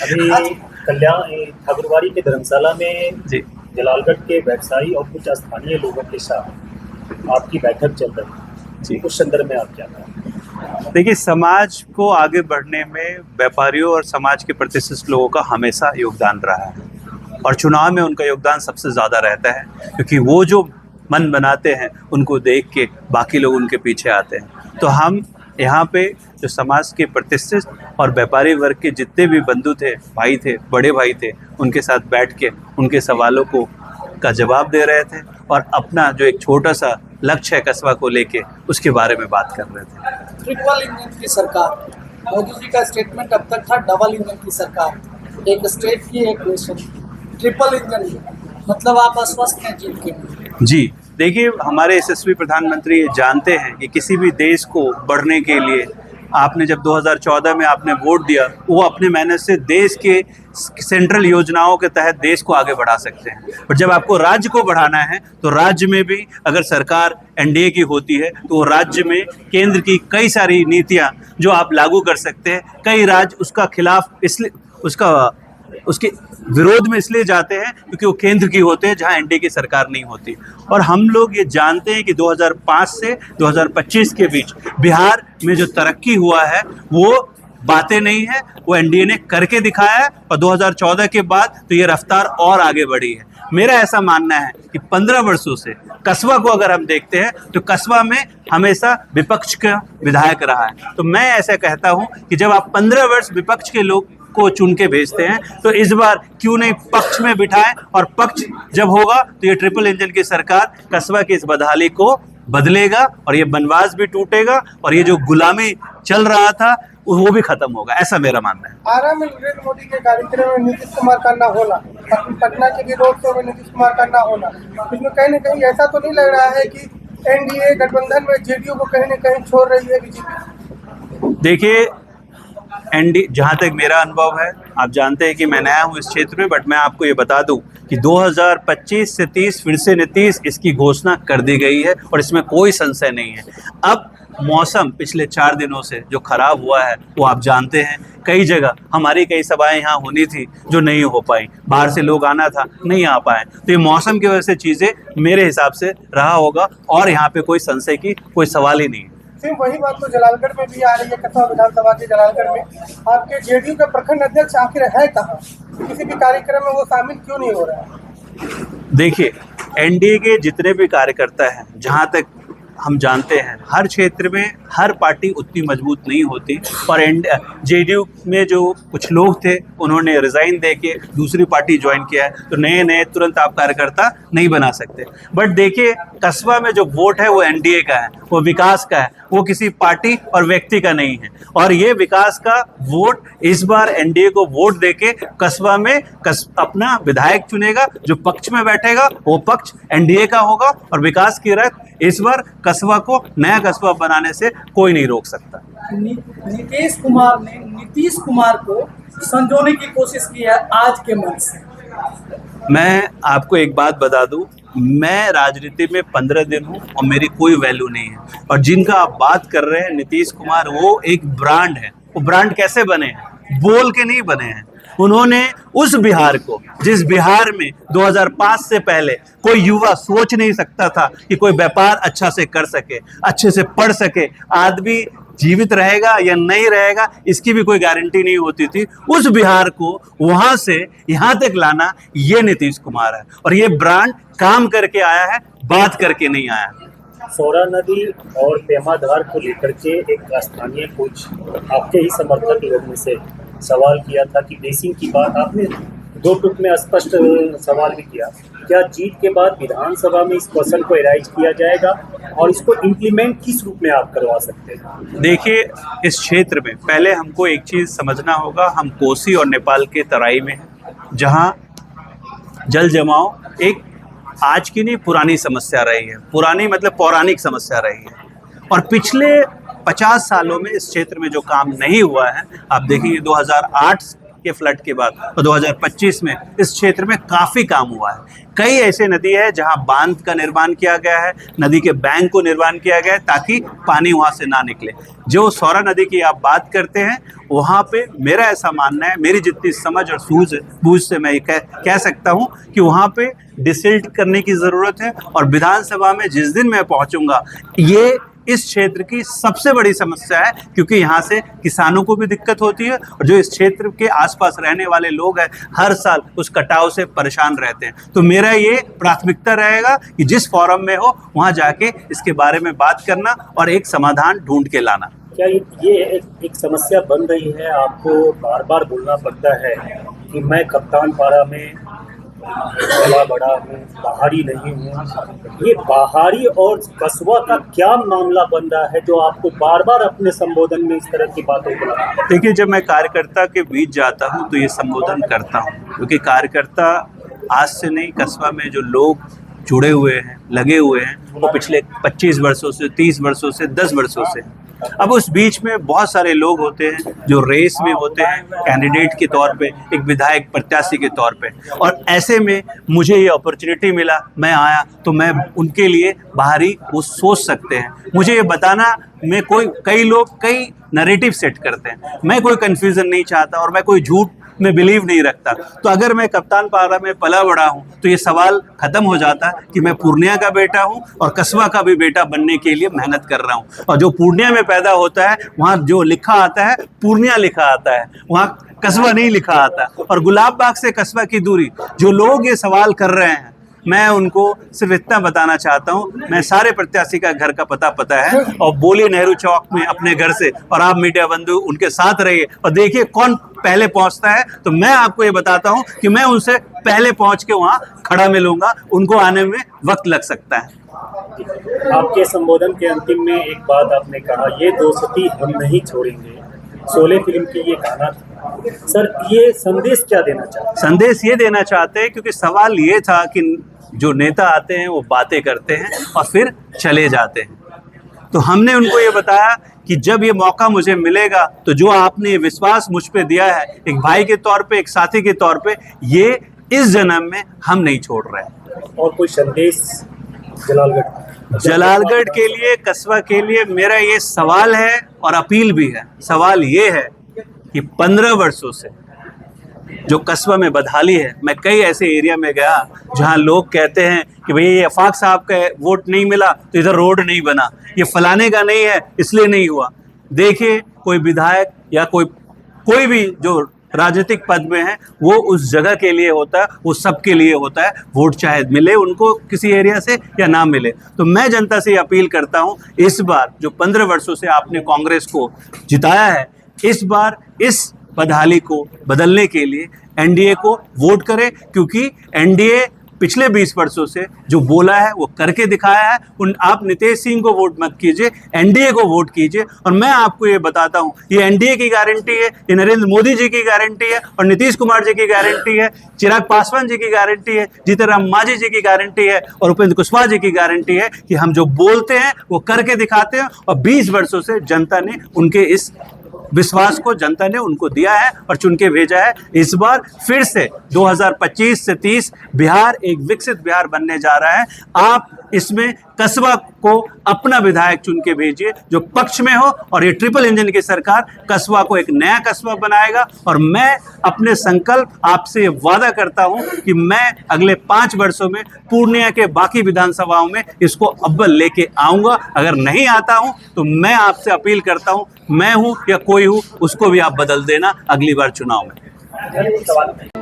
अभी कल्याण ठाकुरबाड़ी के धर्मशाला में जी जलालगढ़ के व्यवसायी और कुछ स्थानीय लोगों के साथ आपकी बैठक चल रही है जी। उस संदर्भ में आप क्या कहें? देखिए, समाज को आगे बढ़ने में व्यापारियों और समाज के प्रतिष्ठित लोगों का हमेशा योगदान रहा है और चुनाव में उनका योगदान सबसे ज़्यादा रहता है, क्योंकि वो जो मन बनाते हैं उनको देख के बाकी लोग उनके पीछे आते हैं। तो हम यहाँ पे जो समाज के प्रतिष्ठित और व्यापारी वर्ग के जितने भी बंधु थे, भाई थे, बड़े भाई थे, उनके साथ बैठ के उनके सवालों का जवाब दे रहे थे और अपना जो एक छोटा सा लक्ष्य है कस्बा को लेके, उसके बारे में बात कर रहे थे। ट्रिपल इंजन की सरकार, मोदी जी का स्टेटमेंट अब तक था डबल इंजन की सरकार, एक स्टेट की एक नेशन की, ट्रिपल इंजन मतलब आप आश्वस्त हैं जीत के? जी, देखिए, हमारे यशस्वी प्रधानमंत्री ये जानते हैं कि किसी भी देश को बढ़ने के लिए आपने जब 2014 में आपने वोट दिया, वो अपने मेहनत से देश के सेंट्रल योजनाओं के तहत देश को आगे बढ़ा सकते हैं। पर जब आपको राज्य को बढ़ाना है तो राज्य में भी अगर सरकार एनडीए की होती है तो वो राज्य में केंद्र की कई सारी नीतियां जो आप लागू कर सकते हैं, कई राज्य उसका खिलाफ इसलिए उसके विरोध में इसलिए जाते हैं क्योंकि वो केंद्र की होते हैं जहां एनडीए की सरकार नहीं होती। और हम लोग ये जानते हैं कि 2005 से 2025 के बीच बिहार में जो तरक्की हुआ है वो बातें नहीं है, वो एनडीए ने करके दिखाया है और 2014 के बाद तो ये रफ्तार और आगे बढ़ी है। मेरा ऐसा मानना है कि 15 वर्षों से कस्बा को अगर हम देखते हैं तो कस्बा में हमेशा विपक्ष का विधायक रहा है। तो मैं ऐसा कहता हूं कि जब आप 15 वर्ष विपक्ष के लोग को चुन के भेजते हैं तो इस बार क्यों नहीं पक्ष में बिठाएं, और पक्ष जब होगा तो ये ट्रिपल इंजन की सरकार कस्बा की इस बदहाली को बदलेगा और ये बनवास भी टूटेगा और ये जो गुलामी चल रहा था वो भी खत्म होगा, ऐसा मेरा मानना है। आरा में नरेंद्र मोदी के कार्यक्रम में नीतीश कुमार का ना होना, पटना के भी रोड शो में नीतीश कुमार का ना होना, इसमें कहीं ना कहीं ऐसा तो नहीं लग रहा है कि एनडीए गठबंधन में जेडीयू को कहीं ना कहीं छोड़ रही है बीजेपी? देखिए, जहाँ तक मेरा अनुभव है, आप जानते हैं कि मैं नया हूँ इस क्षेत्र में, बट मैं आपको ये बता दूं कि 2025 से 30 फिर से नीतीश इसकी घोषणा कर दी गई है और इसमें कोई संशय नहीं है। अब मौसम पिछले 4 दिनों से जो खराब हुआ है वो आप जानते हैं, कई जगह हमारी कई सभाएं यहाँ होनी थी जो नहीं हो पाई, बाहर से लोग आना था नहीं आ पाए, तो ये मौसम की वजह से चीज़ें मेरे हिसाब से रहा होगा और यहाँ पे कोई संशय की कोई सवाल ही नहीं है। सिर्फ वही बात तो जलालगढ़ में भी आ रही है, कस्बा विधानसभा के जलालगढ़ में आपके जेडीयू के प्रखंड अध्यक्ष आखिर है कहाँ? किसी भी कार्यक्रम में वो शामिल क्यों नहीं हो रहा है? देखिए, एनडीए के जितने भी कार्यकर्ता हैं, जहाँ तक हम जानते हैं, हर क्षेत्र में हर पार्टी उतनी मजबूत नहीं होती और जेडीयू में जो कुछ लोग थे उन्होंने रिज़ाइन दे के दूसरी पार्टी ज्वाइन किया है, तो नए तुरंत आप कार्यकर्ता नहीं बना सकते। बट देखिए, कस्बा में जो वोट है वो एनडीए का है, वो विकास का है, वो किसी पार्टी और व्यक्ति का नहीं है। और ये विकास का वोट इस बार एनडीए को वोट देके कस्बा में अपना विधायक चुनेगा, जो पक्ष में बैठेगा वो पक्ष एनडीए का होगा और विकास की राह इस बार कस्बा को नया कस्बा बनाने से कोई नहीं रोक सकता। नीतीश कुमार ने नीतीश कुमार को संजोने की कोशिश की है आज के मंच से। मैं आपको एक बात बता दूं, मैं राजनीति में 15 दिन हूं और मेरी कोई वैल्यू नहीं है। और जिनका आप बात कर रहे हैं नीतीश कुमार, वो एक ब्रांड है। वो ब्रांड कैसे बने हैं? बोल के नहीं बने हैं। उन्होंने उस बिहार को, जिस बिहार में 2005 से पहले कोई युवा सोच नहीं सकता था कि कोई व्यापार अच्छा से कर सके, अच्छे से पढ़ सके, आदमी जीवित रहेगा या नहीं रहेगा इसकी भी कोई गारंटी नहीं होती थी, उस बिहार को वहां से यहाँ तक लाना ये नीतीश कुमार है। और ये ब्रांड काम करके आया है, बात करके नहीं आया। सौरा नदी और पेमाधार को लेकर के एक स्थानीय कुछ आपके ही समर्थक लोगों से सवाल किया था कि बेसिंग की बात आपने 2 टुक में स्पष्ट सवाल भी किया, क्या जीत के बाद विधानसभा में इस क्वेश्चन को एराइज किया जाएगा और इसको इम्प्लीमेंट किस रूप में आप करवा सकते हैं? देखिए, इस क्षेत्र में पहले हमको एक चीज़ समझना होगा, हम कोसी और नेपाल के तराई में हैं, जहाँ जल जमाव एक आज की नहीं पुरानी समस्या रही है। पुरानी मतलब पौराणिक समस्या रही है और पिछले 50 सालों में इस क्षेत्र में जो काम नहीं हुआ है, आप देखिए 2008 के फ्लड के बाद और 2025 में इस क्षेत्र में काफ़ी काम हुआ है। कई ऐसे नदी है जहां बांध का निर्माण किया गया है, नदी के बैंक को निर्माण किया गया है ताकि पानी वहां से ना निकले। जो सौरा नदी की आप बात करते हैं, वहाँ पे मेरा ऐसा मानना है, मेरी जितनी समझ और बूझ से मैं ये कह सकता हूँ कि वहाँ पे डिसिल्ट करने की ज़रूरत है। और विधानसभा में जिस दिन मैं पहुँचूँगा, ये इस क्षेत्र की सबसे बड़ी समस्या है, क्योंकि यहाँ से किसानों को भी दिक्कत होती है और जो इस क्षेत्र के आसपास रहने वाले लोग हैं हर साल उस कटाव से परेशान रहते हैं। तो मेरा ये प्राथमिकता रहेगा कि जिस फोरम में हो वहाँ जाके इसके बारे में बात करना और एक समाधान ढूंढ के लाना। क्या ये एक समस्या बन रही है? आपको बार बार बोलना पड़ता है कि मैं कप्तान पारा में पला बड़ा हूँ, बाहरी नहीं हूँ। ये बाहरी और कस्बा का क्या मामला बन रहा है जो आपको बार बार अपने संबोधन में इस तरह की बातों को? देखिए, जब मैं कार्यकर्ता के बीच जाता हूँ तो ये संबोधन करता हूँ, क्योंकि कार्यकर्ता आज से नहीं, कस्बा में जो लोग जुड़े हुए हैं, लगे हुए हैं, वो पिछले 25 वर्षों से, 30 वर्षों से, 10 वर्षों से। अब उस बीच में बहुत सारे लोग होते हैं जो रेस में होते हैं कैंडिडेट के तौर पे, एक विधायक प्रत्याशी के तौर पे, और ऐसे में मुझे ये अपॉर्चुनिटी मिला, मैं आया, तो मैं उनके लिए बाहरी वो सोच सकते हैं। मुझे ये बताना में कई लोग कई नैरेटिव सेट करते हैं, मैं कोई कन्फ्यूज़न नहीं चाहता और मैं कोई झूठ में बिलीव नहीं रखता। तो अगर मैं कप्तान पारा में पला बड़ा हूँ तो ये सवाल ख़त्म हो जाता कि मैं पूर्णिया का बेटा हूँ और कस्बा का भी बेटा बनने के लिए मेहनत कर रहा हूँ। और जो पूर्णिया में पैदा होता है वहाँ जो लिखा आता है पूर्णिया लिखा आता है, वहाँ कस्बा नहीं लिखा आता। और गुलाब बाग से कस्बा की दूरी, जो लोग ये सवाल कर रहे हैं, मैं उनको सिर्फ इतना बताना चाहता हूँ, मैं सारे प्रत्याशी का घर का पता है और बोलिए नेहरू चौक में अपने घर से, और आप मीडिया बंधु उनके साथ रहिए और देखिए कौन पहले पहुँचता है। तो मैं आपको ये बताता हूँ कि मैं उनसे पहले पहुँच के वहाँ खड़ा मिलूंगा, उनको आने में वक्त लग सकता है। आपके संबोधन के अंतिम में एक बात आपने कहा, ये दोस्ती हम नहीं छोड़ेंगे। शोले फिल्म की ये गाना था सर, ये संदेश क्या देना चाहते हैं? संदेश ये देना चाहते हैं क्योंकि सवाल ये था कि जो नेता आते हैं वो बातें करते हैं और फिर चले जाते हैं। तो हमने उनको ये बताया कि जब ये मौका मुझे मिलेगा तो जो आपने विश्वास मुझ पे दिया है, एक भाई के तौर पे, एक साथी के तौर पे, ये इस जन्म में हम नहीं छोड़ रहे हैं। और कोई संदेश जलालगढ़ के लिए, कस्बा के लिए मेरा ये सवाल है और अपील भी है। सवाल ये है कि 15 वर्षों से जो कस्बा में बदहाली है, मैं कई ऐसे एरिया में गया जहां लोग कहते हैं कि भई ये अफाक साहब का वोट नहीं मिला तो इधर रोड नहीं बना, ये फलाने का नहीं है इसलिए नहीं हुआ। देखिए, कोई विधायक या कोई भी जो राजनीतिक पद में है वो उस जगह के लिए होता है, वो सबके लिए होता है। वोट चाहे मिले उनको किसी एरिया से या ना मिले। तो मैं जनता से अपील करता हूँ, इस बार जो 15 वर्षों से आपने कांग्रेस को जिताया है, इस बार इस बदहाली को बदलने के लिए एनडीए को वोट करें, क्योंकि एनडीए पिछले 20 वर्षों से जो बोला है वो करके दिखाया है। आप नीतीश सिंह को वोट मत कीजिए, एनडीए को वोट कीजिए। और मैं आपको ये बताता हूँ, ये एनडीए की गारंटी है, ये नरेंद्र मोदी जी की गारंटी है और नीतीश कुमार जी की गारंटी है, चिराग पासवान जी की गारंटी है, जीतन राम मांझी जी की गारंटी है और उपेंद्र कुशवाहा जी की गारंटी है कि हम जो बोलते हैं वो करके दिखाते हैं। और 20 वर्षों से जनता ने उनके इस विश्वास को जनता ने उनको दिया है और चुन के भेजा है। इस बार फिर से 2025 से 30 बिहार एक विकसित बिहार बनने जा रहा है। आप इसमें कस्बा को अपना विधायक चुन के भेजिए जो पक्ष में हो, और ये ट्रिपल इंजन की सरकार कस्बा को एक नया कस्बा बनाएगा। और मैं अपने संकल्प आपसे वादा करता हूं कि मैं अगले 5 वर्षों में पूर्णिया के बाकी विधानसभाओं में इसको अव्वल लेके आऊंगा। अगर नहीं आता हूं तो मैं आपसे अपील करता हूं, मैं हूं या कोई हूं, उसको भी आप बदल देना अगली बार चुनाव में।